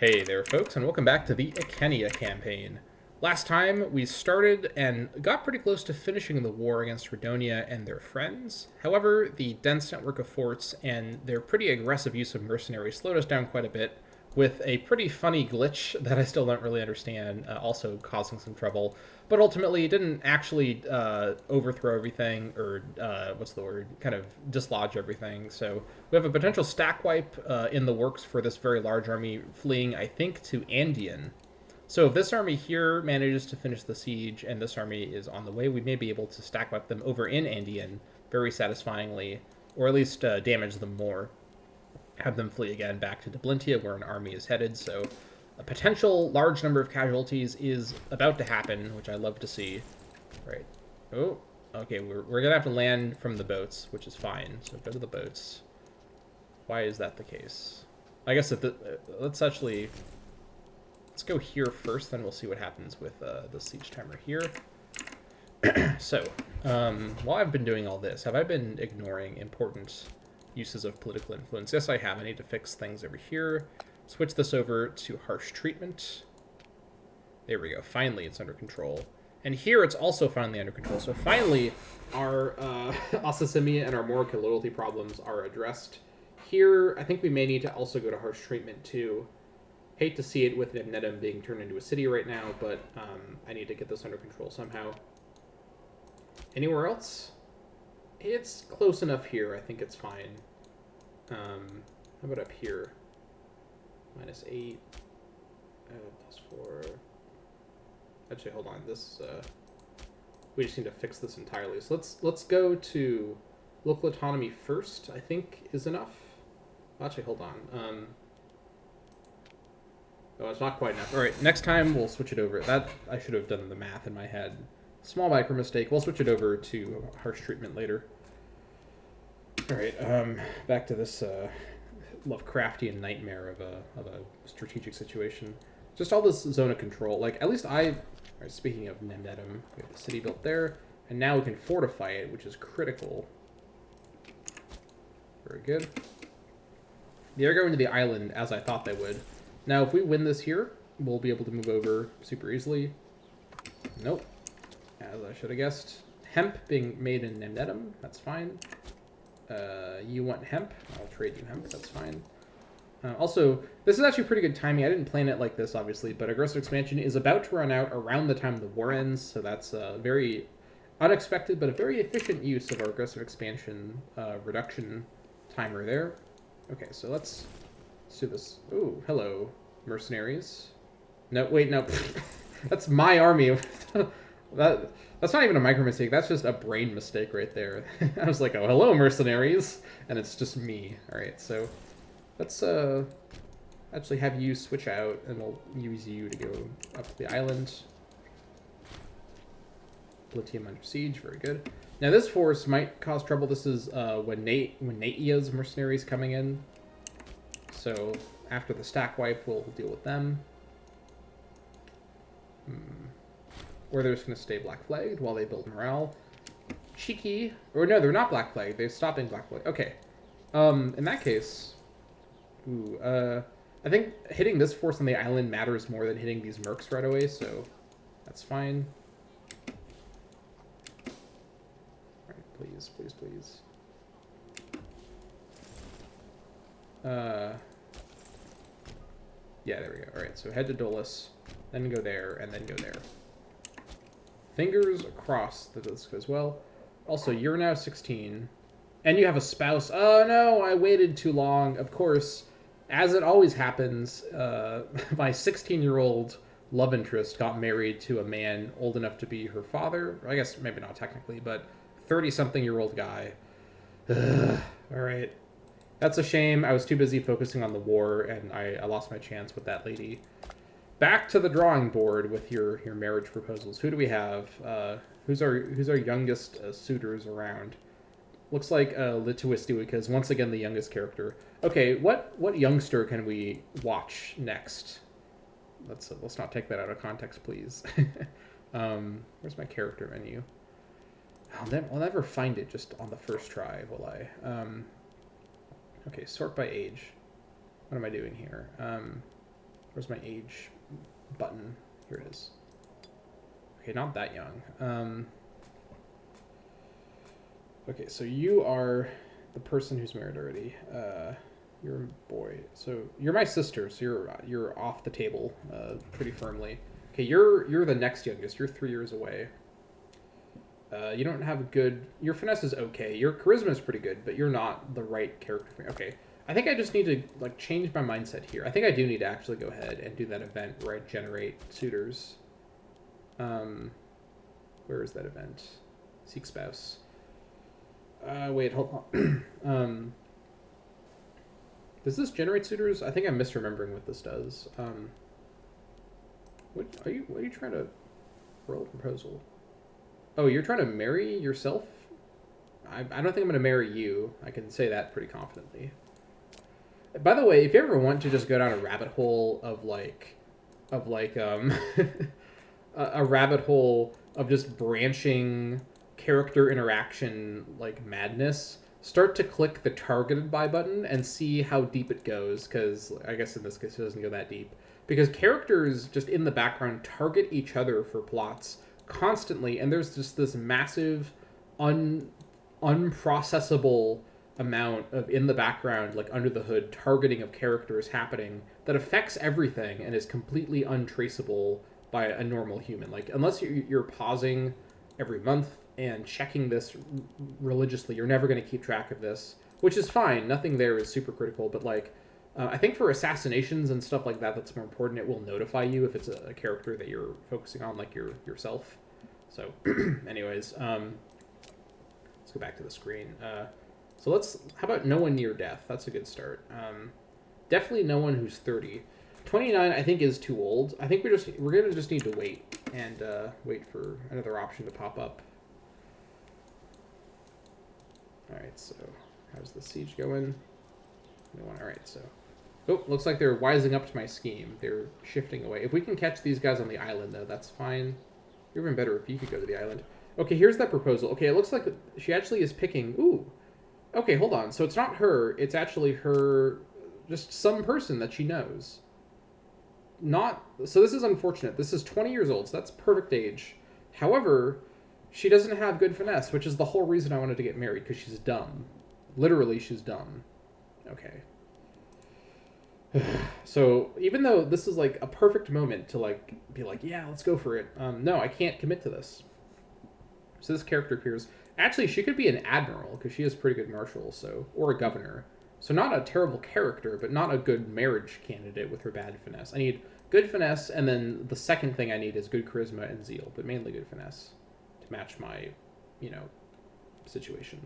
Hey there, folks, and welcome back to the Icenia campaign. Last time, we started and got pretty close to finishing the war against Redonia and their friends. However, the dense network of forts and their pretty aggressive use of mercenaries slowed us down quite a bit, with a pretty funny glitch that I still don't really understand, also causing some trouble. But ultimately, it didn't actually overthrow everything, or what's the word? Kind of dislodge everything. So we have a potential stack wipe in the works for this very large army fleeing, I think, to Andean. So if this army here manages to finish the siege and this army is on the way, we may be able to stack wipe them over in Andean very satisfyingly, or at least damage them more. Have them flee again back to Dublintia, where an army is headed. So a potential large number of casualties is about to happen, which I love to see. Right. Oh, okay, we're going to have to land from the boats, which is fine. So go to the boats. Why is that the case? I guess let's go here first, then we'll see what happens with the siege timer here. So, while I've been doing all this, have I been ignoring important uses of political influence? Yes, I have. I need to fix things over here. Switch this over to harsh treatment. There we go. Finally, it's under control. And here, it's also finally under control. So finally, our Icenia and our Morica loyalty problems are addressed. Here, I think we may need to also go to harsh treatment too. Hate to see it with Nebnedum being turned into a city right now, but I need to get this under control somehow. Anywhere else? It's close enough here. I think it's fine. How about up here? -8. +4. Actually, hold on. This we just need to fix this entirely. So let's go to local autonomy first. I think is enough. Actually, hold on. Oh, it's not quite enough. All right, next time we'll switch it over. That I should have done the math in my head. Small micro mistake. We'll switch it over to harsh treatment later. All right, back to this Lovecraftian nightmare of a strategic situation. Just all this zone of control. Like, at least I... All right, speaking of Nebnedum, we have the city built there, and now we can fortify it, which is critical. Very good. They're going to the island, as I thought they would. Now, if we win this here, we'll be able to move over super easily. Nope. As I should have guessed. Hemp being made in Nebnedum, that's fine. You want hemp? I'll trade you hemp, that's fine. Also, this is actually pretty good timing. I didn't plan it like this, obviously, but aggressive expansion is about to run out around the time the war ends, so that's a very unexpected but a very efficient use of our aggressive expansion reduction timer there. Okay, so let's do this. Ooh, hello, mercenaries. No, wait, no. That's my army. That's not even a micro mistake. That's just a brain mistake right there. I was like, oh, hello, mercenaries. And it's just me. All right, so let's actually have you switch out, and we'll use you to go up to the island. Politium under siege. Very good. Now, this force might cause trouble. This is when Natia's mercenaries coming in. So after the stack wipe, we'll deal with them. Or they're just going to stay black flagged while they build morale. Cheeky. Or no, they're not black flagged. They're stopping black flag. Okay. In that case... Ooh, I think hitting this force on the island matters more than hitting these mercs right away, so that's fine. Alright, please, please, please. Yeah, there we go. Alright, so head to Dolus, then go there, and then go there. Fingers crossed that this goes well. Also, you're now 16. And you have a spouse. Oh, no, I waited too long. Of course, as it always happens, my 16-year-old love interest got married to a man old enough to be her father. I guess maybe not technically, but 30-something-year-old guy. Ugh. All right. That's a shame. I was too busy focusing on the war, and I lost my chance with that lady. Back to the drawing board with your marriage proposals. Who do we have? Who's our youngest suitors around? Looks like Lituistiwika is once again the youngest character. Okay, what youngster can we watch next? Let's not take that out of context, please. Where's my character menu? I'll never find it just on the first try, will I? Okay, sort by age. What am I doing here? Where's my age button? Here it is. Okay, not that young. Okay, so you are the person who's married already. You're a boy. So you're my sister, so you're off the table pretty firmly. Okay, you're the next youngest. You're 3 years away. You don't have good... Your finesse is okay. Your charisma is pretty good, but you're not the right character for me. Okay, I think I just need to like change my mindset here. I think I do need to actually go ahead and do that event where I generate suitors. Where is that event? Seek spouse. Wait, hold on. Does this generate suitors? I think I'm misremembering what this does. What are you trying to roll a proposal? Oh, you're trying to marry yourself? I don't think I'm going to marry you. I can say that pretty confidently. By the way, if you ever want to just go down a rabbit hole of a rabbit hole of just branching character interaction like madness, start to click the targeted by button and see how deep it goes, because I guess in this case it doesn't go that deep, because characters just in the background target each other for plots constantly, and there's just this massive unprocessable amount of in the background, like under the hood targeting of characters happening that affects everything and is completely untraceable by a normal human. Like, unless you're pausing every month and checking this religiously, you're never going to keep track of this, which is fine. Nothing there is super critical, but like I think for assassinations and stuff like that, that's more important. It will notify you if it's a character that you're focusing on, like yourself. So anyways, let's go back to the screen. So how about no one near death? That's a good start. Definitely no one who's 30. 29 I think is too old. I think we're gonna just need to wait and wait for another option to pop up. All right, so how's the siege going? All right, so looks like they're wising up to my scheme. They're shifting away. If we can catch these guys on the island, though, that's fine. Even better if you could go to the island. Okay, here's that proposal. Okay, it looks like she actually is picking. Ooh. Okay, hold on. So it's not her. It's actually her, just some person that she knows. So this is unfortunate. This is 20 years old, so that's perfect age. However, she doesn't have good finesse, which is the whole reason I wanted to get married, because she's dumb. Literally, she's dumb. Okay. So even though this is like a perfect moment to like be like, yeah, let's go for it. No, I can't commit to this. So this character appears. Actually, she could be an admiral because she is pretty good marshal, so, or a governor. So not a terrible character, but not a good marriage candidate with her bad finesse. I need good finesse, and then the second thing I need is good charisma and zeal, but mainly good finesse to match my, situation.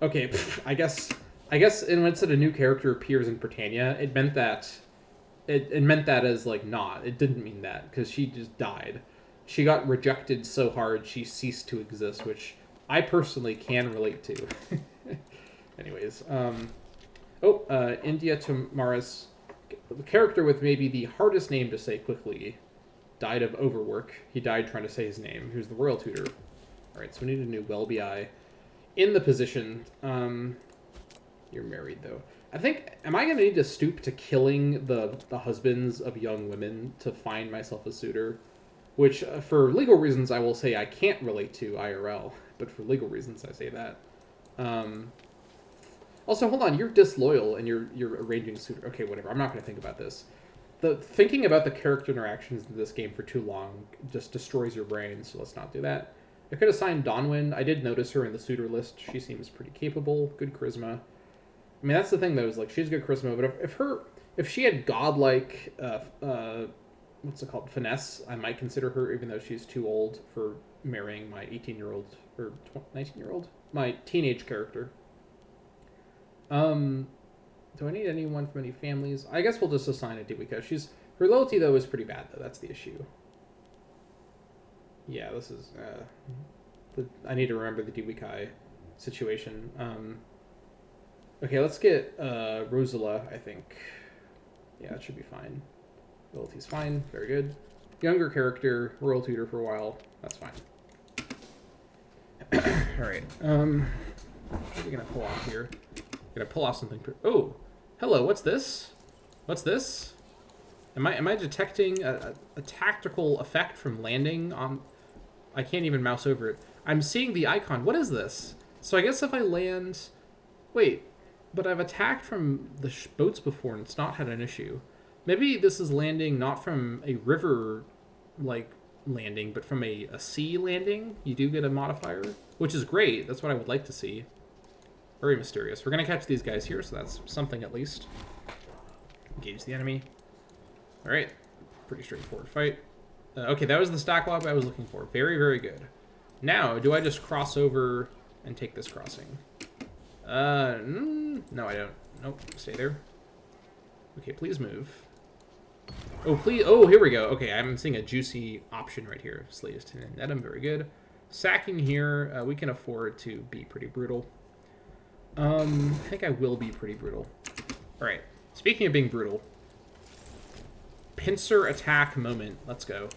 Okay, I guess when it said a new character appears in Britannia, it meant that it meant that as like not. It didn't mean that, because she just died. She got rejected so hard she ceased to exist, which I personally can relate to. Anyways, India Tamaris, the character with maybe the hardest name to say quickly, died of overwork. He died trying to say his name. He was the royal tutor. All right, so we need a new Welby in the position. You're married, though. I think, am I going to need to stoop to killing the husbands of young women to find myself a suitor? Which, for legal reasons, I will say I can't relate to IRL. But for legal reasons, I say that. Also, hold on, you're disloyal and you're arranging suitor. Okay, whatever, I'm not going to think about this. Thinking about the character interactions in this game for too long just destroys your brain, so let's not do that. I could assign Donwyn. I did notice her in the suitor list. She seems pretty capable, good charisma. I mean, that's the thing, though, is like, she's good charisma, but if she had godlike, what's it called, finesse, I might consider her, even though she's too old for marrying my 18-year-old, or 19-year-old? My teenage character. Do I need anyone from any families? I guess we'll just assign a Dewika. Her loyalty, though, is pretty bad, though. That's the issue. Yeah, this is, I need to remember the Dewika situation. Okay, let's get, Rosala, I think. Yeah, that should be fine. Loyalty's fine. Very good. Younger character, royal tutor for a while. That's fine. Alright, what are we gonna pull off here? Gonna pull off something. Oh, hello, what's this? What's this? Am I detecting a tactical effect from landing on... I can't even mouse over it. I'm seeing the icon. What is this? So I guess if I land... Wait, but I've attacked from the boats before and it's not had an issue. Maybe this is landing not from a river, like, landing, but from a sea landing. You do get a modifier, which is great. That's what I would like to see. Very mysterious. We're going to catch these guys here, so that's something at least. Engage the enemy. All right, pretty straightforward fight. Okay, that was the stack lob I was looking for. Very, very good. Now, do I just cross over and take this crossing? No, I don't. Nope, stay there. Okay, please move. Oh, please. Oh, here we go. Okay, I'm seeing a juicy option right here. Slay to Netum, very good. Sacking here, we can afford to be pretty brutal. I think I will be pretty brutal. All right, speaking of being brutal, pincer attack moment. Let's go.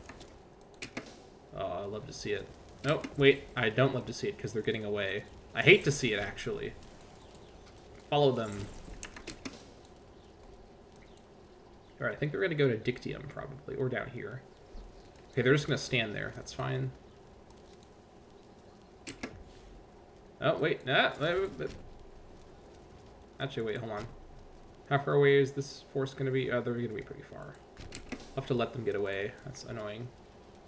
Oh, I love to see it. Oh, wait, I don't love to see it because they're getting away. I hate to see it, actually. Follow them. All right, I think they're going to go to Dictium, probably, or down here. Okay, they're just going to stand there. That's fine. Oh, wait. Actually, wait, hold on. How far away is this force going to be? They're going to be pretty far. I'll have to let them get away. That's annoying.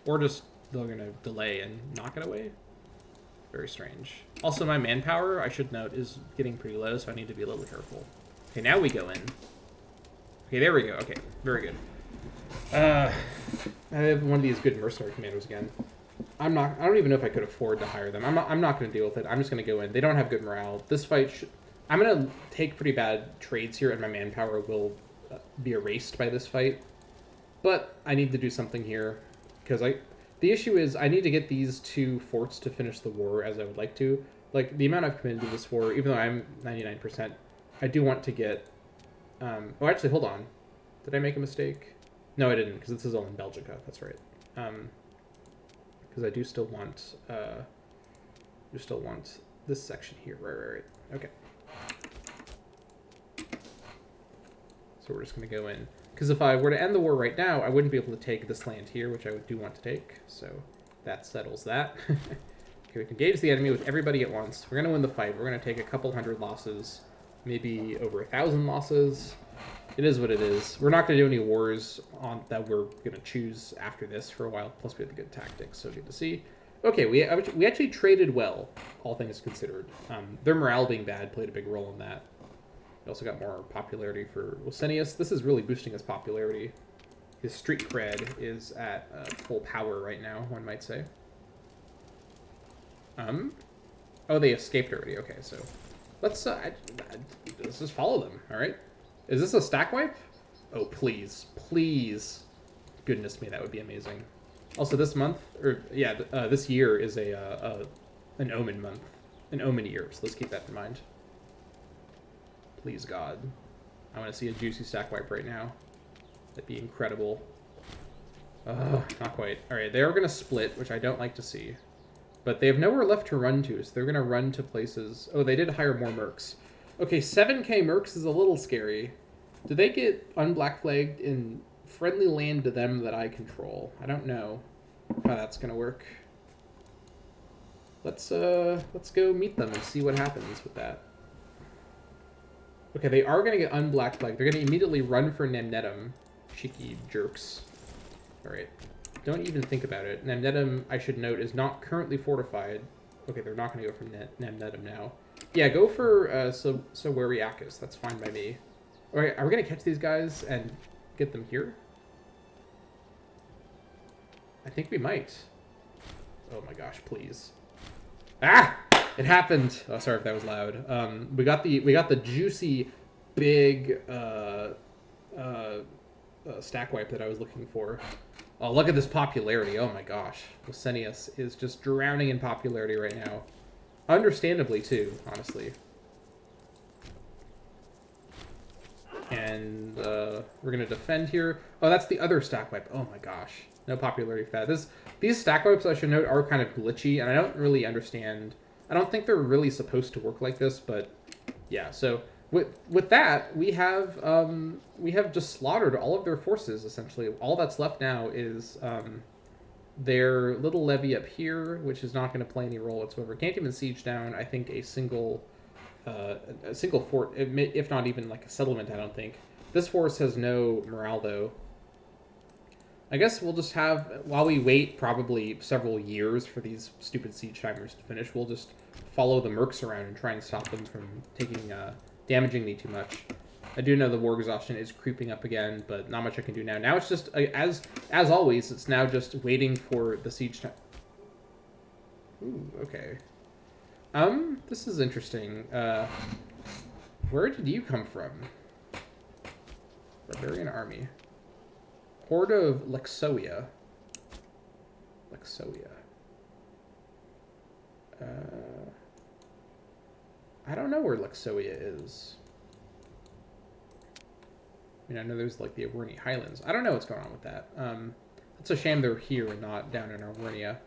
Or just they're going to delay and not get away. Very strange. Also, my manpower, I should note, is getting pretty low, so I need to be a little careful. Okay, now we go in. Okay, there we go. Okay, very good. I have one of these good mercenary commandos again. I don't even know if I could afford to hire them. I'm not going to deal with it. I'm just going to go in. They don't have good morale. This fight, I'm going to take pretty bad trades here, and my manpower will be erased by this fight. But I need to do something here, because the issue is I need to get these two forts to finish the war as I would like to. Like, the amount I've committed to this war, even though I'm 99%, I do want to get... oh, actually, hold on. Did I make a mistake? No, I didn't, because this is all in Belgica. That's right. Because I do still want... this section here. Right. Okay. So we're just going to go in. Because if I were to end the war right now, I wouldn't be able to take this land here, which I do want to take. So that settles that. Okay, we can engage the enemy with everybody at once. We're going to win the fight. We're going to take a couple hundred losses. Maybe over 1,000 losses. It is what it is. We're not going to do any wars that we're going to choose after this for a while. Plus, we have the good tactics, so good to see. Okay, we actually traded well, all things considered. Their morale being bad played a big role in that. We also got more popularity for Icenia. This is really boosting his popularity. His street cred is at full power right now, one might say. Oh, they escaped already. Okay, so let's just follow them. All right. Is this a stack wipe? Oh, please, please. Goodness me, that would be amazing. Also, this month, or yeah, this year is an omen month, an omen year. So let's keep that in mind. Please, God. I want to see a juicy stack wipe right now. That'd be incredible. Not quite. All right, they are going to split, which I don't like to see. But they have nowhere left to run to, so they're going to run to places... Oh, they did hire more mercs. Okay, 7k mercs is a little scary. Do they get unblack flagged in friendly land to them that I control? I don't know how that's going to work. Let's go meet them and see what happens with that. Okay, they are going to get unblack flagged. They're going to immediately run for Netum. Cheeky jerks. All right. Don't even think about it. Netum, I should note, is not currently fortified. Okay, they're not going to go for Netum now. Yeah, go for Sowariakis. That's fine by me. All right, are we going to catch these guys and get them here? I think we might. Oh my gosh, please. Ah! It happened. Oh, sorry if that was loud. We got the juicy, big stack wipe that I was looking for. Oh, look at this popularity. Oh my gosh. Icenia is just drowning in popularity right now. Understandably, too, honestly. And we're going to defend here. Oh, that's the other stack wipe. Oh my gosh. No popularity for that. These stack wipes, I should note, are kind of glitchy, and I don't really understand. I don't think they're really supposed to work like this, but yeah. So With that, we have just slaughtered all of their forces. Essentially, all that's left now is their little levy up here, which is not going to play any role whatsoever. Can't even siege down. I think a single fort, if not even like a settlement. I don't think this force has no morale though. I guess we'll just have, while we wait probably several years for these stupid siege timers to finish, we'll just follow the mercs around and try and stop them from taking damaging me too much. I do know the war exhaustion is creeping up again, but not much I can do now. Now it's just, as always, it's now just waiting for the siege time. Ooh, okay. This is interesting. Where did you come from? Barbarian army. Horde of Lexoia. I don't know where Lexoia is. I mean, I know there's like the Awerni Highlands. I don't know what's going on with that. It's a shame they're here and not down in Awernia.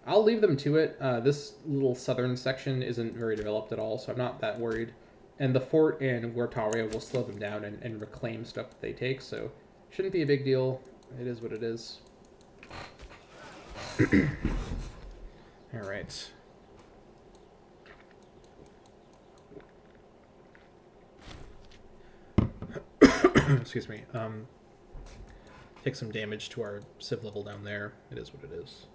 I'll leave them to it. This little southern section isn't very developed at all, so I'm not that worried. And the fort in Guartaria will slow them down and reclaim stuff that they take, so shouldn't be a big deal. It is what it is. All right. Excuse me. Take some damage to our civ level down there. It is what it is.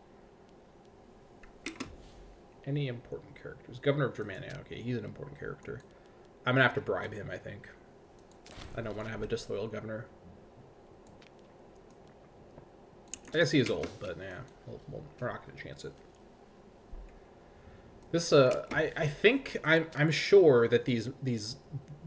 Any important characters? Governor of Germania. Okay, he's an important character. I'm going to have to bribe him, I think. I don't want to have a disloyal governor. I guess he is old, but yeah, we're not going to chance it. This, I think, I'm sure that these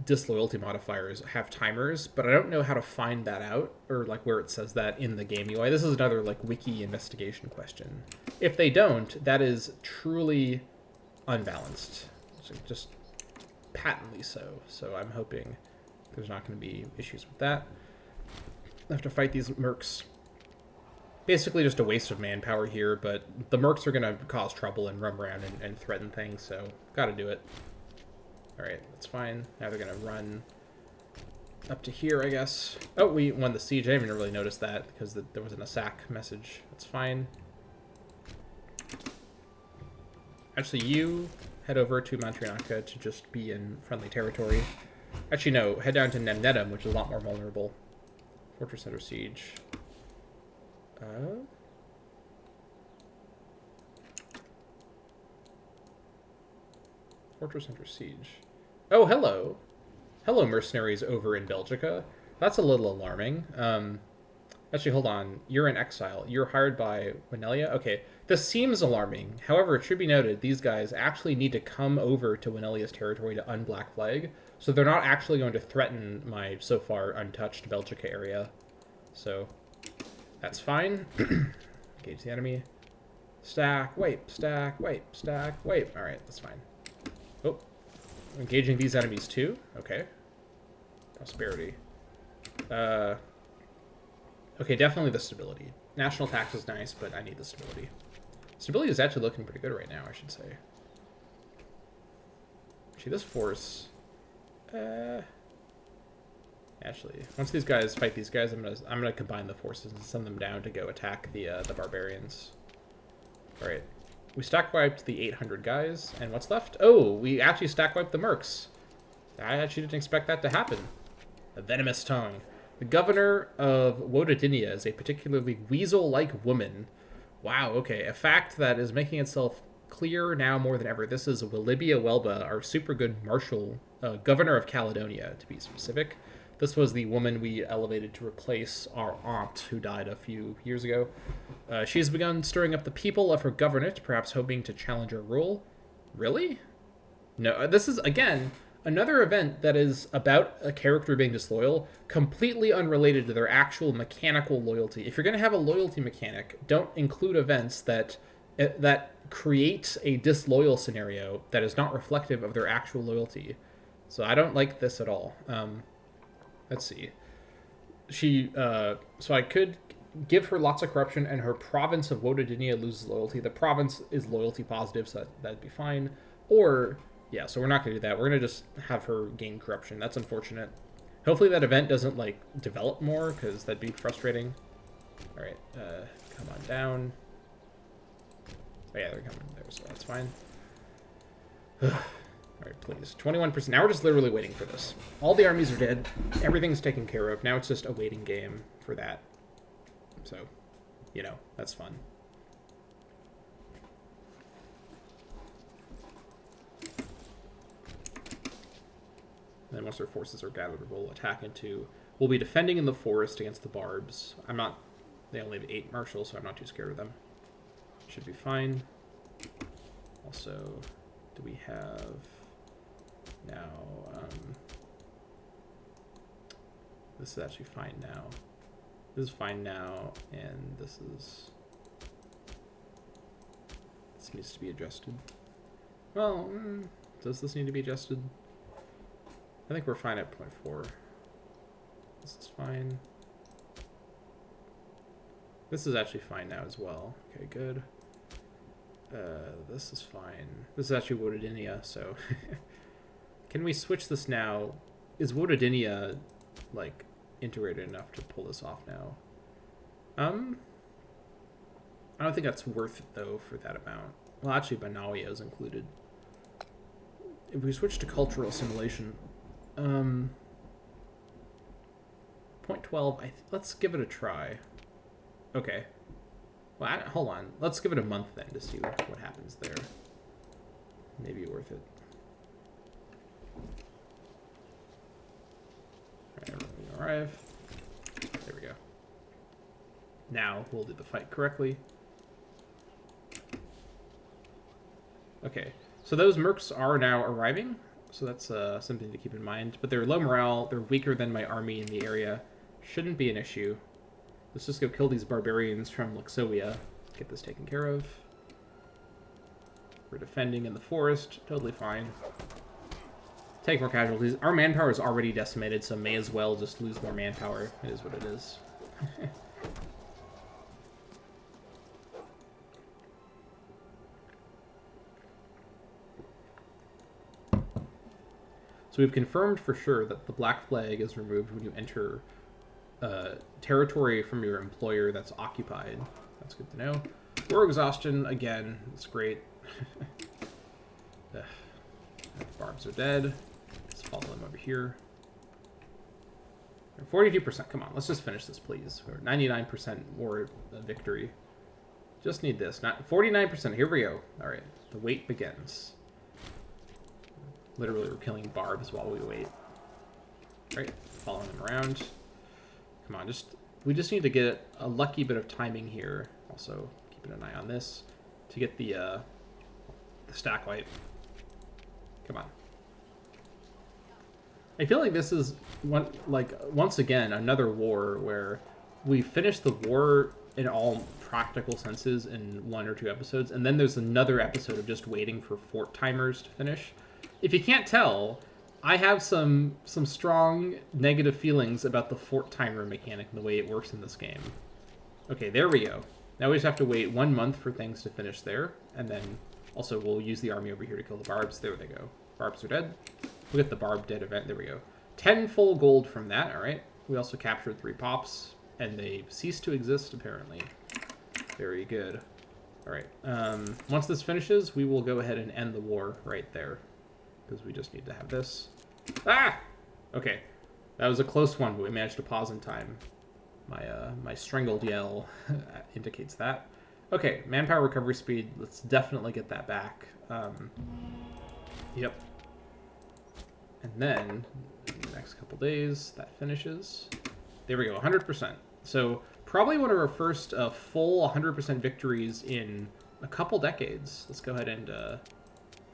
disloyalty modifiers have timers, but I don't know how to find that out, or like where it says that in the game UI. This is another like wiki investigation question. If they don't, that is truly unbalanced. So just patently so. So I'm hoping there's not going to be issues with that. I have to fight these mercs. Basically just a waste of manpower here, but the mercs are going to cause trouble and roam around and threaten things, so gotta do it. Alright, that's fine. Now they're going to run up to here, I guess. Oh, we won the siege. I didn't even really notice that because there wasn't a sack message. That's fine. Actually, you head over to Mantrianaka to just be in friendly territory. Actually, no. Head down to Nemnetum, which is a lot more vulnerable. Fortress under siege. Fortress under siege. Oh, hello. Hello, mercenaries over in Belgica. That's a little alarming. Actually, hold on. You're in exile. You're hired by Winelia? Okay, this seems alarming. However, it should be noted, these guys actually need to come over to Winelia's territory to unblack flag, so they're not actually going to threaten my so far untouched Belgica area. So that's fine. Engage the enemy. Stack, wipe, stack, wipe, stack, wipe. Alright, that's fine. Oh. Engaging these enemies too? Okay. Prosperity. Okay, definitely the stability. National tax is nice, but I need the stability. Stability is actually looking pretty good right now, I should say. Actually, this force... Actually, once these guys fight these guys, I'm gonna combine the forces and send them down to go attack the barbarians. All right, we stack wiped the 800 guys, and what's left? Oh, we actually stack wiped the mercs. I actually didn't expect that to happen. A venomous tongue. The governor of Wodadinia is a particularly weasel-like woman. Wow. Okay, a fact that is making itself clear now more than ever. This is Wilibia Welba, our super good marshal, governor of Caledonia, to be specific. This was the woman we elevated to replace our aunt who died a few years ago. She has begun stirring up the people of her governorate, perhaps hoping to challenge her rule. Really? No, this is, again, another event that is about a character being disloyal, completely unrelated to their actual mechanical loyalty. If you're going to have a loyalty mechanic, don't include events that create a disloyal scenario that is not reflective of their actual loyalty. So I don't like this at all. Let's see. So I could give her lots of corruption, and her province of Wodadinia loses loyalty. The province is loyalty positive, so that'd be fine. Or Yeah, so we're not going to do that. We're going to just have her gain corruption. That's unfortunate. Hopefully that event doesn't, like, develop more, because that'd be frustrating. All right, come on down. Oh, yeah, they're coming there, so that's fine. All right, please. 21%. Now we're just literally waiting for this. All the armies are dead. Everything's taken care of. Now it's just a waiting game for that. So, you know, that's fun. And then once their forces are gathered, we'll attack into... We'll be defending in the forest against the barbs. I'm not... They only have 8 marshals, so I'm not too scared of them. Should be fine. Also, do we have... Now, this is actually fine now. This is fine now, and this needs to be adjusted. Well, does this need to be adjusted? I think we're fine at 0.4. This is fine. This is actually fine now as well. Okay, good. This is fine. This is actually Wododinia, so... Can we switch this now? Is Wododinia, like, integrated enough to pull this off now? I don't think that's worth it, though, for that amount. Well, actually, Banalia is included. If we switch to cultural assimilation... 0.12, let's give it a try. Okay. Well, hold on. Let's give it a month then to see what happens there. Maybe worth it. Alright, everyone arrive. There we go. Now we'll do the fight correctly. Okay, so those mercs are now arriving. So that's something to keep in mind. But they're low morale. They're weaker than my army in the area. Shouldn't be an issue. Let's just go kill these barbarians from Luxovia. Get this taken care of. We're defending in the forest. Totally fine. Take more casualties. Our manpower is already decimated, so may as well just lose more manpower. It is what it is. So we've confirmed for sure that the black flag is removed when you enter territory from your employer that's occupied. That's good to know. War exhaustion, again, it's great. The barbs are dead. Let's follow them over here. 42%, come on, let's just finish this, please. We're 99% war victory. Just need this, not 49%, here we go. All right, the wait begins. Literally, we're killing barbs while we wait. Right, following them around. Come on, we just need to get a lucky bit of timing here. Also, keeping an eye on this to get the stack light. Come on. I feel like this is once again another war where we finish the war in all practical senses in 1 or 2 episodes, and then there's another episode of just waiting for fort timers to finish. If you can't tell, I have some strong negative feelings about the fort timer mechanic and the way it works in this game. Okay, there we go. Now we just have to wait 1 month for things to finish there, and then also we'll use the army over here to kill the barbs. There they go. Barbs are dead. We'll get the barb dead event. There we go. 10 full gold from that, all right. We also captured 3 pops, and they ceased to exist, apparently. Very good. All right. Once this finishes, we will go ahead and end the war right there, because we just need to have this. Ah! Okay. That was a close one, but we managed to pause in time. My strangled yell indicates that. Okay, manpower recovery speed. Let's definitely get that back. Yep. And then, in the next couple days, that finishes. There we go, 100%. So, probably one of our first full 100% victories in a couple decades. Let's go ahead and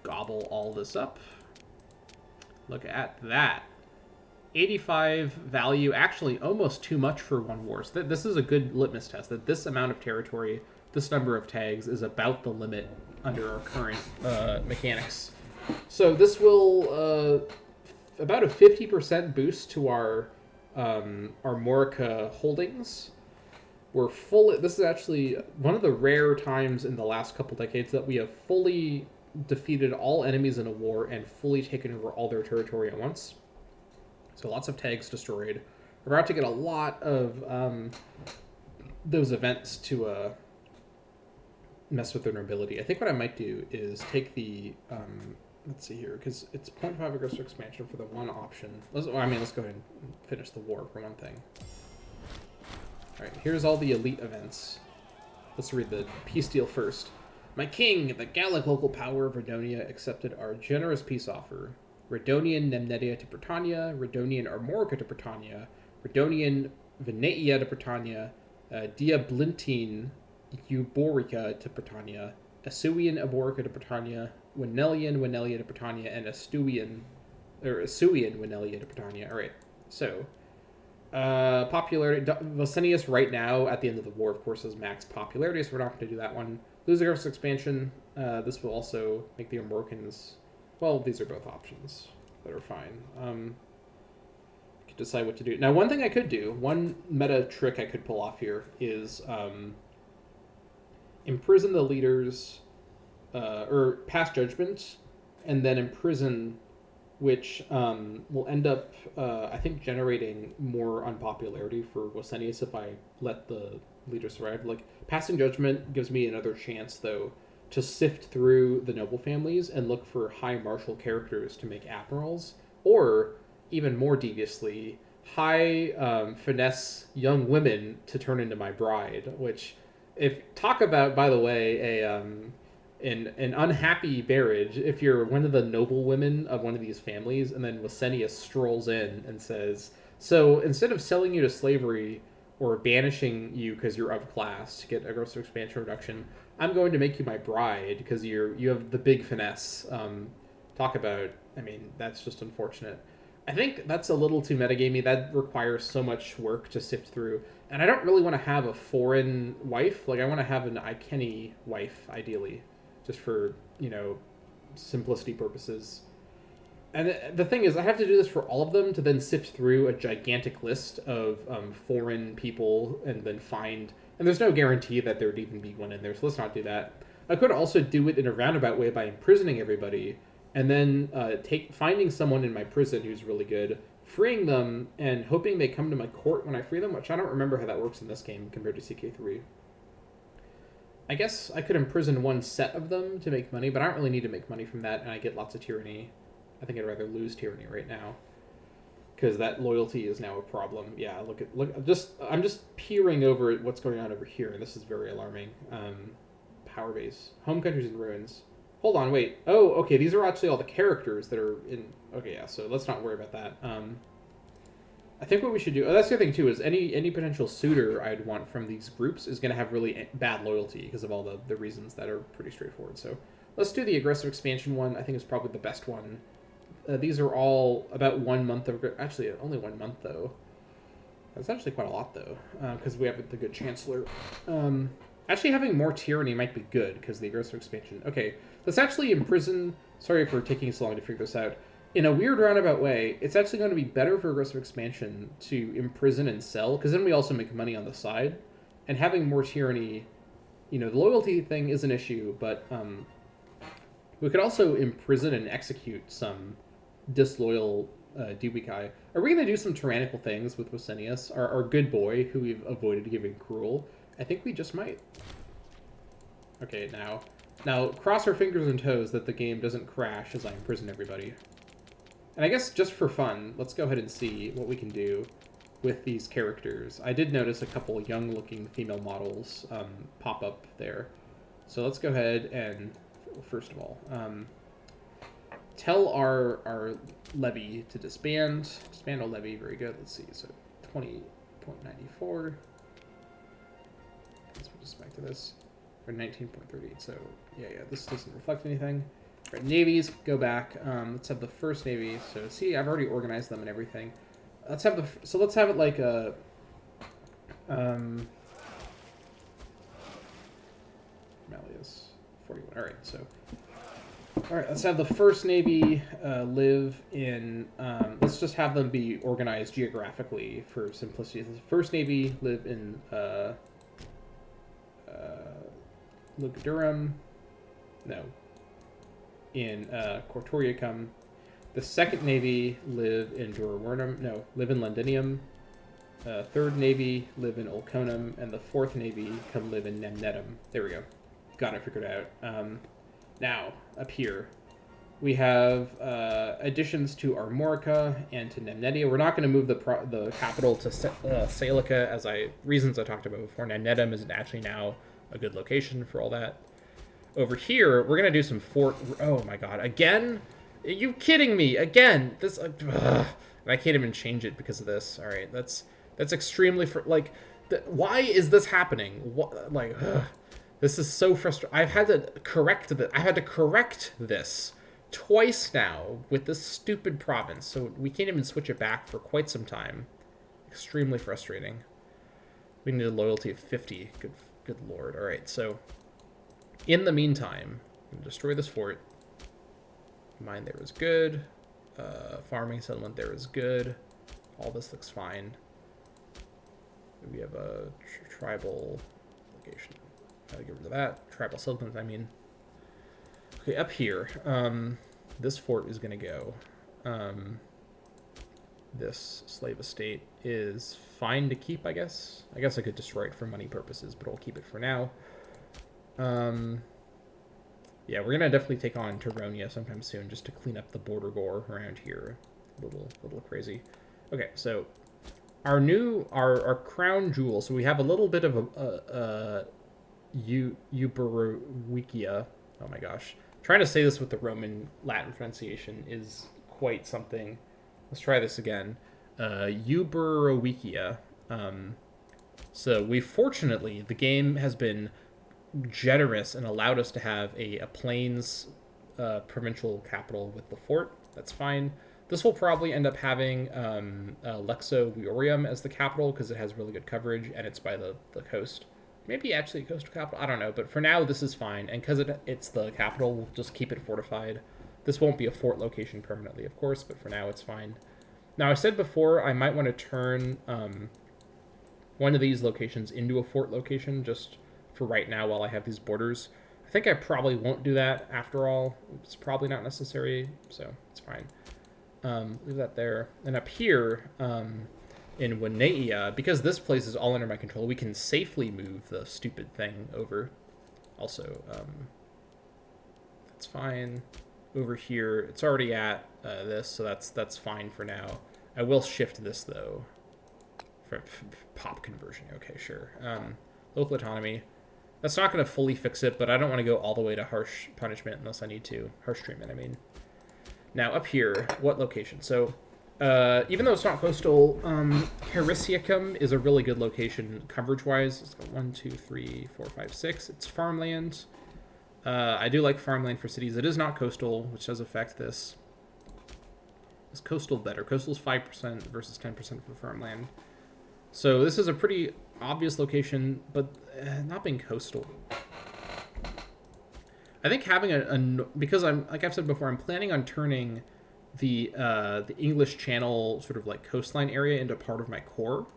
gobble all this up. Look at that. 85 value, actually almost too much for one war. So this is a good litmus test, that this amount of territory, this number of tags, is about the limit under our current mechanics. So this will, about a 50% boost to our Morica holdings. We're fully, this is actually one of the rare times in the last couple decades that we have fully defeated all enemies in a war and fully taken over all their territory at once. So lots of tags destroyed. We're about to get a lot of those events to mess with their nobility. I think what I might do is take the let's see here, because it's 0.5 aggressive expansion for the one option. Let's go ahead and finish the war for one thing. All right, here's all the elite events. Let's read the peace deal first. My king, the Gallic local power of Redonia, accepted our generous peace offer. Redonian Nemnedia to Britannia, Redonian Armorica to Britannia, Redonian Venetia to Britannia, Diablintine Euborica to Britannia, Asuian Aborica to Britannia, Winelian to Britannia, and Asuian Winelia to Britannia. All right, so popularity. Vicinius right now at the end of the war, of course, has max popularity, so we're not going to do that one. Lose aggressive expansion. This will also make the Americans. Well, these are both options that are fine. I could decide what to do. Now, one thing I could do, one meta trick I could pull off here is imprison the leaders, or pass judgment, and then imprison, which will end up, I think, generating more unpopularity for Vicinius if I let the leaders survive. Like, passing judgment gives me another chance, though, to sift through the noble families and look for high martial characters to make admirals, or, even more deviously, high finesse young women to turn into my bride, which, talk about, by the way, an unhappy marriage if you're one of the noble women of one of these families, and then Vicinius strolls in and says, so instead of selling you to slavery or banishing you because you're of class to get aggressive expansion reduction, I'm going to make you my bride because you have the big finesse. Talk about, I mean, that's just unfortunate. I think that's a little too metagamey. That requires so much work to sift through. And I don't really want to have a foreign wife. Like, I want to have an Icenia wife, ideally, just for, simplicity purposes. And the thing is, I have to do this for all of them to then sift through a gigantic list of foreign people and then find... And there's no guarantee that there would even be one in there, so let's not do that. I could also do it in a roundabout way by imprisoning everybody, and then finding someone in my prison who's really good, freeing them, and hoping they come to my court when I free them, which I don't remember how that works in this game compared to CK3. I guess I could imprison one set of them to make money, but I don't really need to make money from that, and I get lots of tyranny. I think I'd rather lose tyranny right now, because that loyalty is now a problem. Yeah, I'm just peering over at what's going on over here, and this is very alarming. Power base, home countries in ruins. Hold on, wait. Oh, okay, these are actually all the characters that are in... Okay, yeah, so let's not worry about that. I think what we should do... Oh, that's the other thing, too, is any potential suitor I'd want from these groups is going to have really bad loyalty because of all the reasons that are pretty straightforward. So let's do the aggressive expansion one. I think it's probably the best one. These are all about 1 month of... Actually, only 1 month, though. That's actually quite a lot, though, because we have the good chancellor. Actually, having more tyranny might be good, because the aggressive expansion... Okay, let's actually imprison... Sorry for taking so long to figure this out. In a weird roundabout way, it's actually going to be better for aggressive expansion to imprison and sell, because then we also make money on the side. And having more tyranny... the loyalty thing is an issue, but we could also imprison and execute some disloyal Dubikai. Are we going to do some tyrannical things with Vicinius, our good boy, who we've avoided giving cruel? I think we just might. Okay, now cross our fingers and toes that the game doesn't crash as I imprison everybody. And I guess just for fun, let's go ahead and see what we can do with these characters. I did notice a couple young-looking female models pop up there. So let's go ahead and, first of all, tell our levy to disband. Disband a levy, very good. Let's see, so 20.94. Let's put this back to this. Or 19.38, so yeah, this doesn't reflect anything. All right, navies, go back. Let's have the first navy. So see, I've already organized them and everything. Let's have it like a... Malleus 41. All right, so... All right, let's have the first navy live in... let's just have them be organized geographically for simplicity. The first navy live in Luke Durham. No. in Cortoriacum. The Second Navy live in live in Londinium. Third Navy live in Ulconum, and the Fourth Navy come live in Nemnetum. There we go. Got it figured out. Now, up here, we have additions to Armorica and to Nemnetia. We're not going to move the capital to Salica, reasons I talked about before. Nemnetum is actually now a good location for all that. Over here, we're going to do some fort... Oh my god, again? Are you kidding me? Again? This... and I can't even change it because of this. Alright, that's extremely... why is this happening? What, this is so frustrating. I've had to correct this twice now with this stupid province, so we can't even switch it back for quite some time. Extremely frustrating. We need a loyalty of 50. Good lord. Alright, so... In the meantime, I'm going to destroy this fort. Mine there is good. Farming settlement there is good. All this looks fine. We have a tribal location. Gotta get rid of that. Tribal settlement, I mean. Okay, up here. This fort is going to go. This slave estate is fine to keep, I guess. I guess I could destroy it for money purposes, but I'll keep it for now. Yeah, we're gonna definitely take on Tyronia sometime soon just to clean up the border gore around here. A little crazy. Okay, so our crown jewel. So we have a little bit of a Euberowikia. Oh my gosh, trying to say this with the Roman Latin pronunciation is quite something. Let's try this again. Euberowikia. So the game has been generous and allowed us to have a plains provincial capital with the fort. That's fine. This will probably end up having Lexo Viorium as the capital because it has really good coverage and it's by the coast. Maybe actually a coastal capital, I don't know. But for now, this is fine. And because it's the capital, we'll just keep it fortified. This won't be a fort location permanently, of course, but for now it's fine. Now, I said before I might want to turn one of these locations into a fort location just for right now while I have these borders. I think I probably won't do that after all. It's probably not necessary, so it's fine. Leave that there. And up here in Waneia, because this place is all under my control, we can safely move the stupid thing over. Also, that's fine. Over here, it's already at this, so that's fine for now. I will shift this, though, for pop conversion. Okay, sure. Local autonomy. That's not going to fully fix it, but I don't want to go all the way to harsh punishment unless I need to. Harsh treatment, I mean. Now, up here, what location? So, even though it's not coastal, Herisiacum is a really good location coverage-wise. It's got 1, 2, 3, 4, 5, 6. It's farmland. I do like farmland for cities. It is not coastal, which does affect this. Is coastal better? Coastal is 5% versus 10% for farmland. So this is a pretty obvious location, but not being coastal. I think having because like I've said before, I'm planning on turning the English Channel sort of like coastline area into part of my core.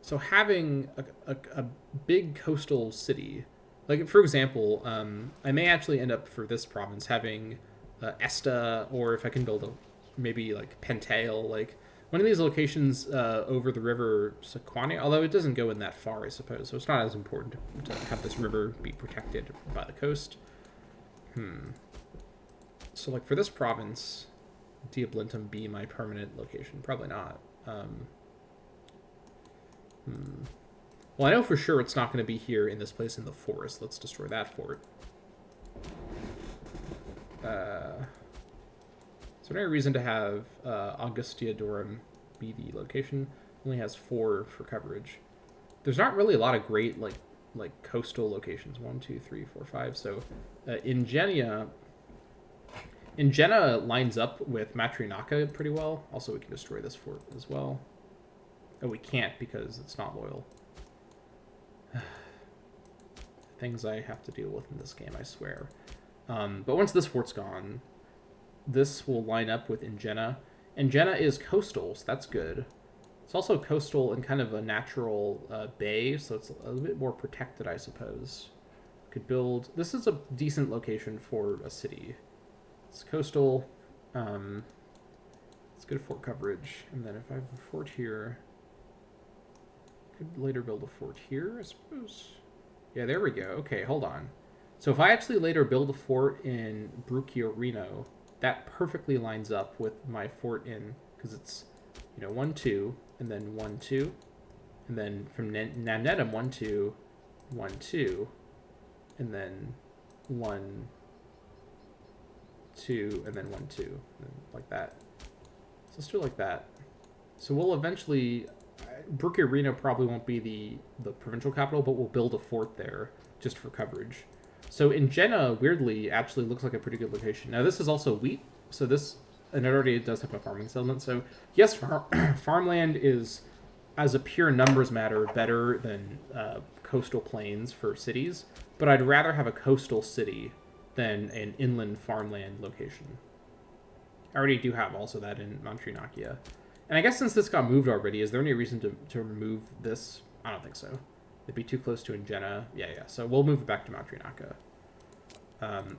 So having a big coastal city, like for example, I may actually end up for this province having Esta, or if I can build maybe like Pentale, like one of these locations over the river Sequania, although it doesn't go in that far, I suppose, so it's not as important to have this river be protected by the coast. So, like, for this province, Diablintum be my permanent location? Probably not. Well, I know for sure it's not going to be here in this place in the forest. Let's destroy that fort. Is there any reason to have Augustiadorum be the location? Only has 4 for coverage. There's not really a lot of great like coastal locations. 1, 2, 3, 4, 5. So Ingenia lines up with Matrinaka pretty well. Also, we can destroy this fort as well. Oh, we can't because it's not loyal. Things I have to deal with in this game, I swear. But once this fort's gone, this will line up with Ingenia. Ingenia is coastal, so that's good. It's also coastal and kind of a natural bay, so it's a little bit more protected, I suppose. Could build... This is a decent location for a city. It's coastal. It's good fort coverage. And then if I have a fort here, I could later build a fort here, I suppose. Yeah, there we go. Okay, hold on. So if I actually later build a fort in Reno, that perfectly lines up with my fort in, because it's, 1, 2, and then 1, 2, and then from Namnetum 1, 2, 1, 2, and then 1, 2, and then 1, 2, and like that. So let's do it like that. So we'll eventually, Reno probably won't be the provincial capital, but we'll build a fort there just for coverage. So Ingena, weirdly, actually looks like a pretty good location. Now this is also wheat, so this, and it already does have a farming settlement. So yes, farmland is, as a pure numbers matter, better than coastal plains for cities, but I'd rather have a coastal city than an inland farmland location. I already do have also that in Montrenakia. And I guess since this got moved already, is there any reason to remove this? I don't think so. It'd be too close to Ingena. Yeah. So we'll move it back to Montrenakia.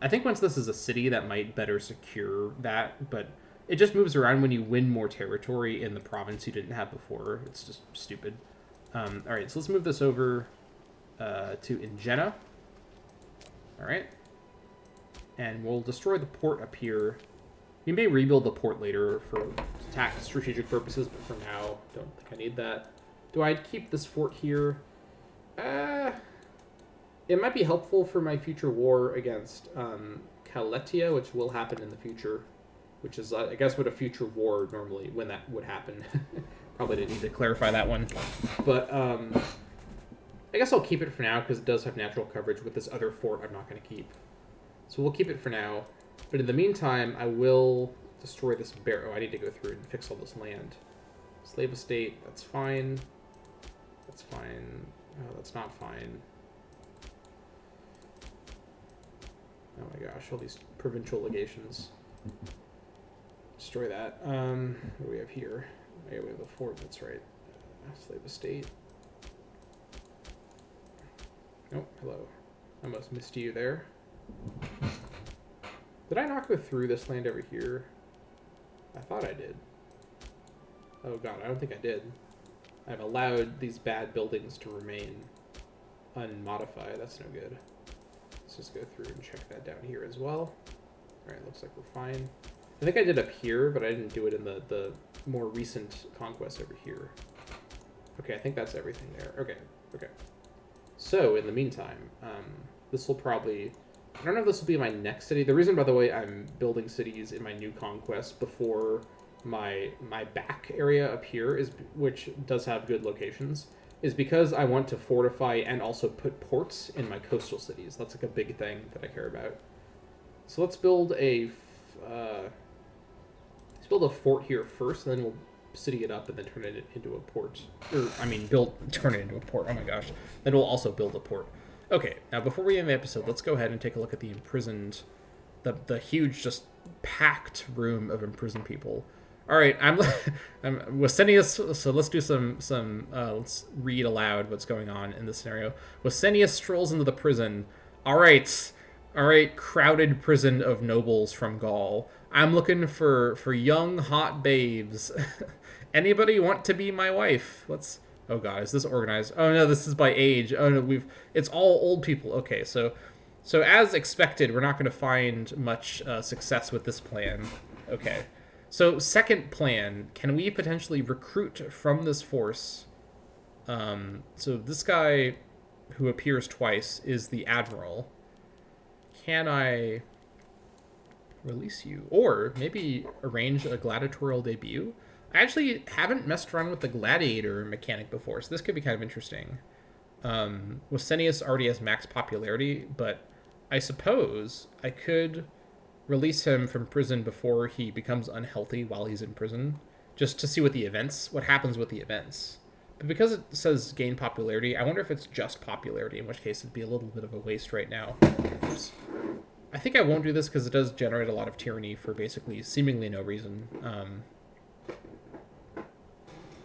I think once this is a city, that might better secure that, but it just moves around when you win more territory in the province you didn't have before. It's just stupid. All right, so let's move this over to Ingena. All right. And we'll destroy the port up here. We may rebuild the port later for strategic purposes, but for now, don't think I need that. Do I keep this fort here? It might be helpful for my future war against Caletia, which will happen in the future, which is, I guess, what a future war normally, when that would happen. Probably didn't need to clarify that one. But I guess I'll keep it for now, because it does have natural coverage with this other fort I'm not going to keep. So we'll keep it for now. But in the meantime, I will destroy this barrow. I need to go through and fix all this land. Slave estate, that's fine. That's fine. Oh, that's not fine. Oh my gosh, all these provincial legations. Destroy that. What do we have here? Oh, yeah, we have the fort, that's right. Slave estate. Oh, hello. I almost missed you there. Did I not go through this land over here? I thought I did. Oh god, I don't think I did. I've allowed these bad buildings to remain unmodified. That's no good. Let's just go through and check that down here as well. Alright, looks like we're fine. I think I did up here, but I didn't do it in the more recent conquest over here. Okay, I think that's everything there. Okay. So, in the meantime, this will probably... I don't know if this will be my next city. The reason, by the way, I'm building cities in my new conquest before my back area up here, which does have good locations, is because I want to fortify and also put ports in my coastal cities. That's like a big thing that I care about. So let's build a fort here first, and then we'll city it up and then turn it into a port. Turn it into a port. Oh my gosh. Then we'll also build a port. Okay, now before we end the episode, let's go ahead and take a look at the imprisoned, the huge, just packed room of imprisoned people. All right, I'm Wasenius, so let's do let's read aloud what's going on in this scenario. Wasenius strolls into the prison. All right, crowded prison of nobles from Gaul. I'm looking for young, hot babes. Anybody want to be my wife? Oh god, is this organized? Oh no, this is by age. Oh no, it's all old people. Okay, so as expected, we're not going to find much success with this plan. Okay, so second plan, can we potentially recruit from this force? So this guy who appears twice is the admiral. Can I release you, or maybe arrange a gladiatorial debut? I actually haven't messed around with the gladiator mechanic before, so this could be kind of interesting. Wasenius already has max popularity, but I suppose I could release him from prison before he becomes unhealthy while he's in prison, just to see what happens with the events. But because it says gain popularity, I wonder if it's just popularity, in which case it'd be a little bit of a waste right now. Oops. I think I won't do this because it does generate a lot of tyranny for basically seemingly no reason.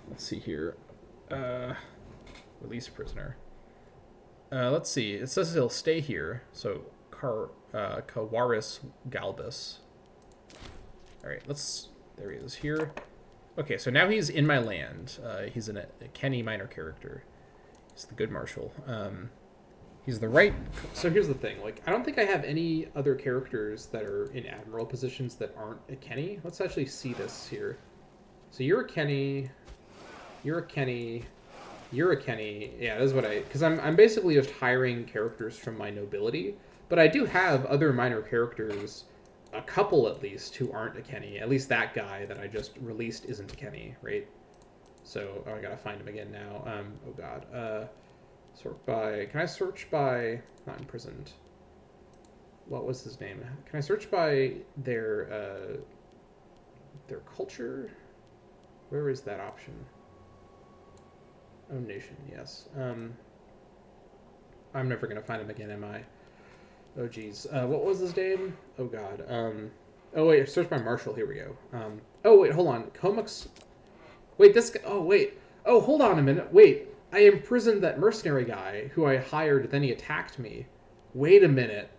Let's see here. Release prisoner. Let's see. It says he'll stay here. So, Kawaris Galbus. All right, let's. There he is here. Okay, so now he's in my land. He's a Kenny minor character. He's the good marshal. He's the right. So here's the thing. Like, I don't think I have any other characters that are in admiral positions that aren't a Kenny. Let's actually see this here. So you're a Kenny. You're a Kenny. You're a Kenny. Yeah, that's what I. Because I'm basically just hiring characters from my nobility, but I do have other minor characters, a couple at least, who aren't a Kenny. At least that guy that I just released isn't a Kenny, right? So I gotta find him again now. Oh god. Sort by. Can I search by? Not imprisoned. What was his name? Can I search by their culture? Where is that option? Oh, nation. Yes. I'm never gonna find him again, am I? Oh geez. What was his name? Oh god. Oh wait. Search by marshal. Here we go. Oh wait. Hold on. Comox. Wait. This guy. Oh wait. Oh, hold on a minute. Wait. I imprisoned that mercenary guy who I hired, then he attacked me. Wait a minute.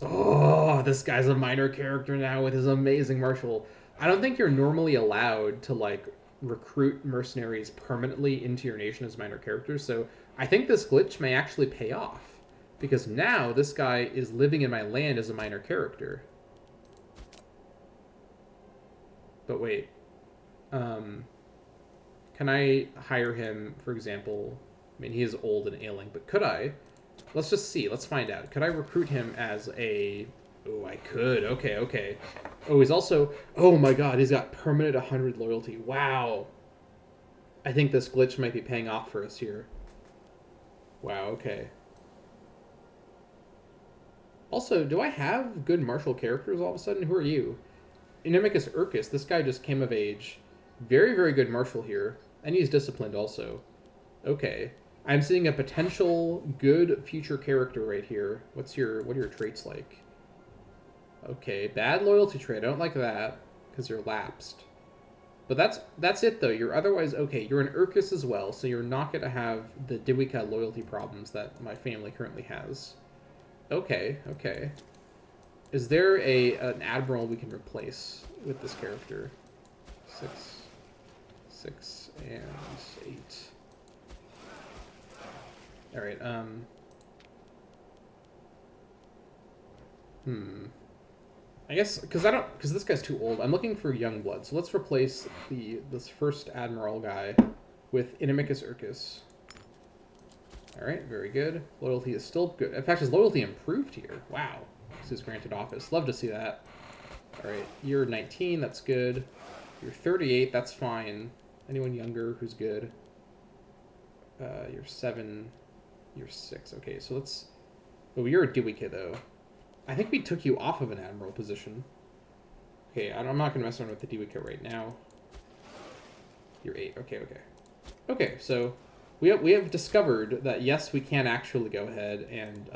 Oh, this guy's a minor character now with his amazing marshal. I don't think you're normally allowed to, like, recruit mercenaries permanently into your nation as minor characters, so I think this glitch may actually pay off. Because now this guy is living in my land as a minor character. But wait. Can I hire him, for example? I mean, he is old and ailing, but could I? Let's just see. Let's find out. Could I recruit him as a... Oh, I could. Okay, okay. Oh, he's also... Oh my god, he's got permanent 100 loyalty. Wow. I think this glitch might be paying off for us here. Wow, okay. Also, do I have good martial characters all of a sudden? Who are you? Inimicus Urcus. This guy just came of age. Very, very good marshal here. And he's disciplined also. Okay. I'm seeing a potential good future character right here. What are your traits like? Okay, bad loyalty trait. I don't like that because you're lapsed. But that's it though. You're otherwise okay. You're an Urcus as well, so you're not going to have the Diwika loyalty problems that my family currently has. Okay, okay. Is there an admiral we can replace with this character? 6 and 8. All right. I guess because this guy's too old. I'm looking for young blood. So let's replace this first admiral guy with Inimicus Urcus. All right, very good. Loyalty is still good. In fact, his loyalty improved here. Wow. This is granted office. Love to see that. All right, you're 19. That's good. You're 38. That's fine. Anyone younger who's good? You're 7. You're 6. Okay, so let's... Oh, you're a Diwika, though. I think we took you off of an admiral position. Okay, I'm not going to mess around with the Diwika right now. You're 8. Okay, okay. Okay, so we have discovered that, yes, we can actually go ahead and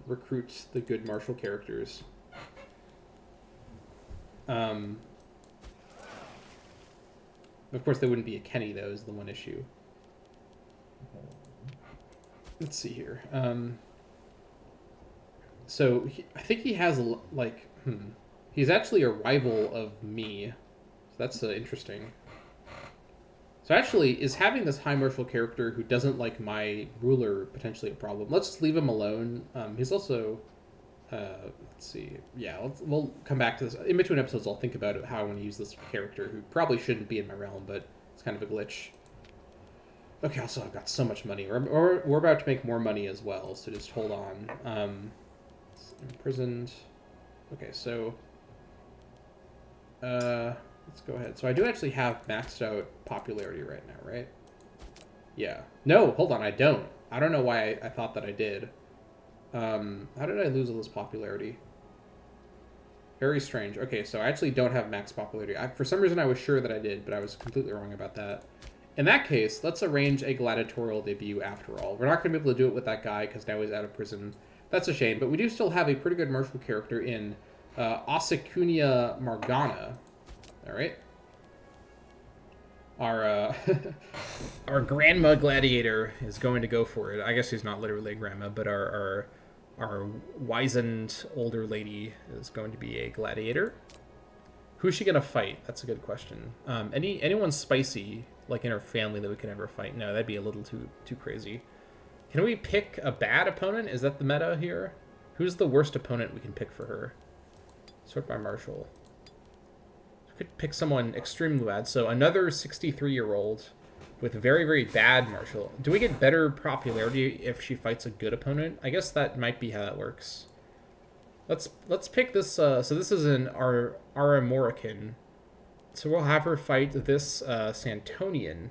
recruit the good martial characters. Of course, they wouldn't be a Kenny, though, is the one issue. Let's see here. So, I think he has, like, he's actually a rival of me. So that's interesting. So actually, is having this high martial character who doesn't like my ruler potentially a problem? Let's just leave him alone. He's also... let's see. Yeah, we'll come back to this. In between episodes, I'll think about how I want to use this character, who probably shouldn't be in my realm, but it's kind of a glitch. Okay, also, I've got so much money. We're about to make more money as well, so just hold on. Imprisoned. Okay, so... let's go ahead. So I do actually have maxed out popularity right now, right? Yeah. No, hold on, I don't. I don't know why I thought that I did. How did I lose all this popularity? Very strange. Okay, so I actually don't have max popularity. For some reason I was sure that I did, but I was completely wrong about that. In that case, let's arrange a gladiatorial debut after all. We're not going to be able to do it with that guy because now he's out of prison. That's a shame, but we do still have a pretty good martial character in Icenia Morgana. All right. Our our grandma gladiator is going to go for it. I guess she's not literally a grandma, but our wizened older lady is going to be a gladiator. Who's she gonna fight? That's a good question. Anyone spicy like in her family that we can ever fight? No, that'd be a little too crazy. Can we pick a bad opponent? Is that the meta here? Who's the worst opponent we can pick for her? Sort by Marshall. We could pick someone extremely bad. So another 63-year-old with very, very bad Marshall. Do we get better popularity if she fights a good opponent? I guess that might be how that works. Let's pick this. So this is an Aramorican. So we'll have her fight this Santonian,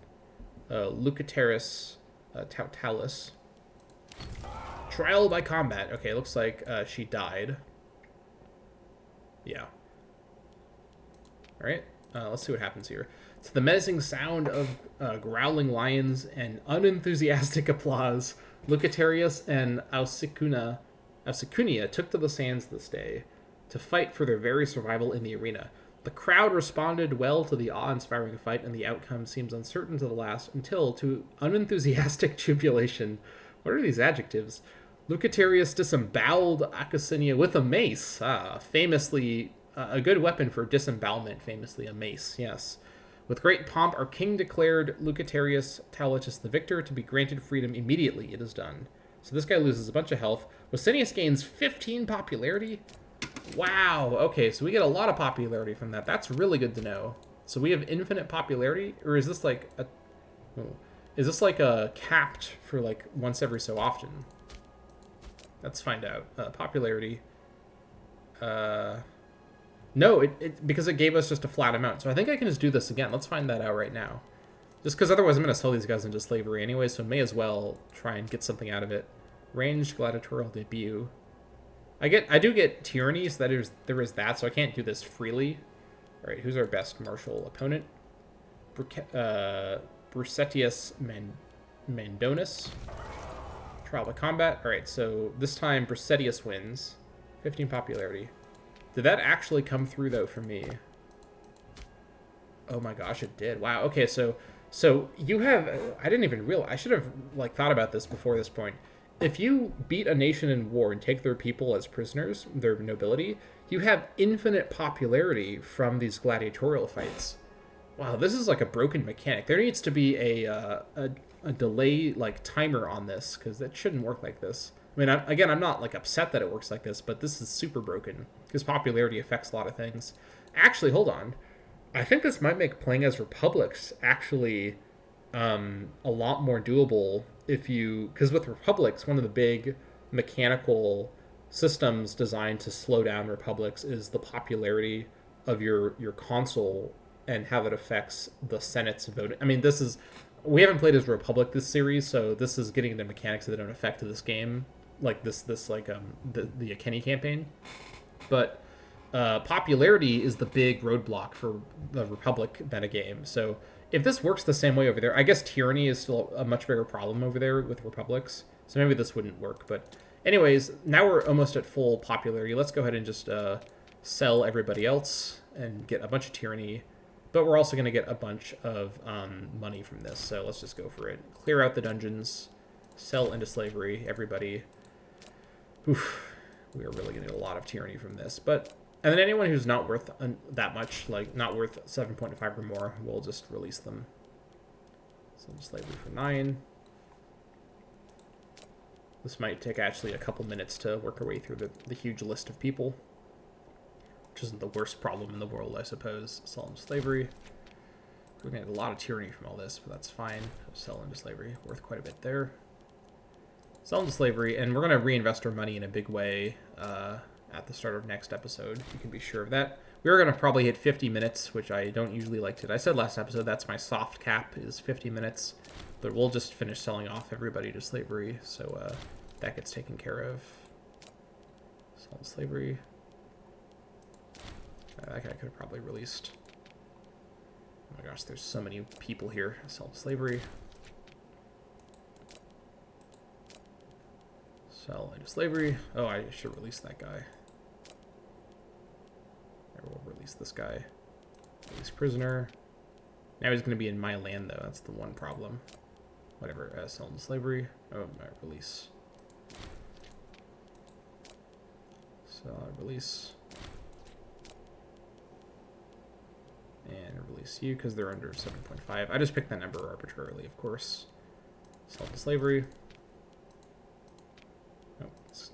Lucateris Tautalis. Trial by combat. Okay, looks like she died. Yeah. Alright, let's see what happens here. So the menacing sound of growling lions and unenthusiastic applause, Lucatarius and Alcicunia took to the sands this day to fight for their very survival in the arena. The crowd responded well to the awe-inspiring fight, and the outcome seems uncertain to the last until, to unenthusiastic jubilation, what are these adjectives? Lucatarius disemboweled Icenia with a mace. Famously, a good weapon for disembowelment, famously a mace, yes. With great pomp, our king declared Lucatarius Taulachus the victor to be granted freedom immediately. It is done. So this guy loses a bunch of health. Licinius gains 15 popularity. Wow. Okay, so we get a lot of popularity from that. That's really good to know. So we have infinite popularity, or is this like a... Is this like a capped for like once every so often? Let's find out. Popularity. No, because it gave us just a flat amount. So I think I can just do this again. Let's find that out right now. Just because otherwise I'm going to sell these guys into slavery anyway, so may as well try and get something out of it. Ranged gladiatorial debut. I do get tyranny, so there is that, so I can't do this freely. Alright, who's our best martial opponent? Brusetius Mandonis. Trial by combat. Alright, so this time Brusetius wins. 15 popularity. Did that actually come through, though, for me? Oh my gosh, it did. Wow, okay, so you have... I didn't even realize... I should have, like, thought about this before this point. If you beat a nation in war and take their people as prisoners, their nobility, you have infinite popularity from these gladiatorial fights. Wow, this is like a broken mechanic. There needs to be a delay, like, timer on this, because that shouldn't work like this. I mean, I'm not, like, upset that it works like this, but this is super broken, because popularity affects a lot of things. Actually, hold on. I think this might make playing as republics actually a lot more doable if you... Because with republics, one of the big mechanical systems designed to slow down republics is the popularity of your consul and how that affects the Senate's voting. I mean, this is... We haven't played as a republic this series, so this is getting into mechanics that don't affect this game, like the Icenia campaign. But popularity is the big roadblock for the republic metagame. So if this works the same way over there, I guess tyranny is still a much bigger problem over there with republics. So maybe this wouldn't work. But anyways, now we're almost at full popularity. Let's go ahead and just sell everybody else and get a bunch of tyranny. But we're also going to get a bunch of money from this. So let's just go for it. Clear out the dungeons. Sell into slavery. Everybody. Oof. We are really going to get a lot of tyranny from this. And then anyone who's not worth that much, like not worth 7.5 or more, we'll just release them. Sell into slavery for 9. This might take actually a couple minutes to work our way through the huge list of people. Which isn't the worst problem in the world, I suppose. Sell into slavery. We're going to get a lot of tyranny from all this, but that's fine. Sell into slavery. Worth quite a bit there. Sell into slavery, and we're going to reinvest our money in a big way at the start of next episode. You can be sure of that. We're going to probably hit 50 minutes, which I don't usually like to. I said last episode that's my soft cap is 50 minutes, but we'll just finish selling off everybody to slavery, so that gets taken care of. Sell into slavery. That guy could have probably released. Oh my gosh, there's so many people here. Sell to slavery. Sell into slavery. Oh, I should release that guy. I will release this guy. Release prisoner. Now he's going to be in my land, though. That's the one problem. Whatever. Sell into slavery. Oh, release. Sell, release. And release you because they're under 7.5. I just picked that number arbitrarily, of course. Sell to slavery. Oh, let's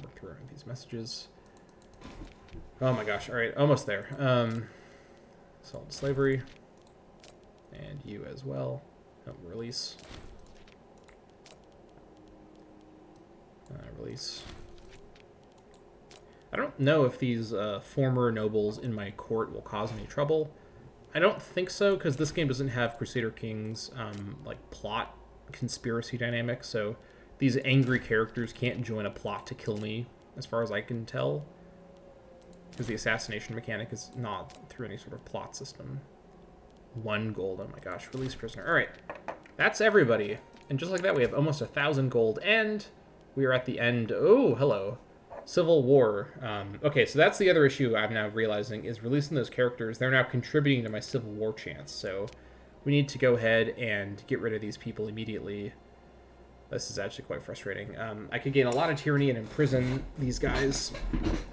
work through these messages. Oh my gosh, alright, almost there. Sell to slavery. And you as well. Oh, release. Release. I don't know if these former nobles in my court will cause any trouble. I don't think so, because this game doesn't have Crusader Kings like plot conspiracy dynamic, so these angry characters can't join a plot to kill me, as far as I can tell, because the assassination mechanic is not through any sort of plot system. 1 gold, oh my gosh, release prisoner. Alright, that's everybody. And just like that, we have almost 1,000 gold, and we are at the end. Oh, hello. Civil War. Okay, so that's the other issue I'm now realizing, is releasing those characters. They're now contributing to my Civil War chance, so we need to go ahead and get rid of these people immediately. This is actually quite frustrating. I could gain a lot of tyranny and imprison these guys.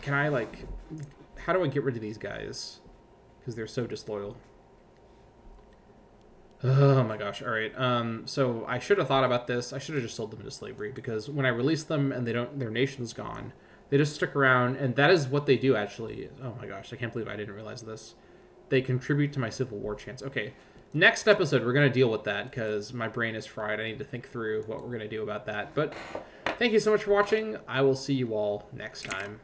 Can I, like... How do I get rid of these guys? Because they're so disloyal. Oh my gosh, alright. So I should have thought about this. I should have just sold them into slavery, because when I release them and their nation's gone, they just stick around, and that is what they do, actually. Oh my gosh, I can't believe I didn't realize this. They contribute to my Civil War chance. Okay, next episode, we're going to deal with that, because my brain is fried. I need to think through what we're going to do about that. But thank you so much for watching. I will see you all next time.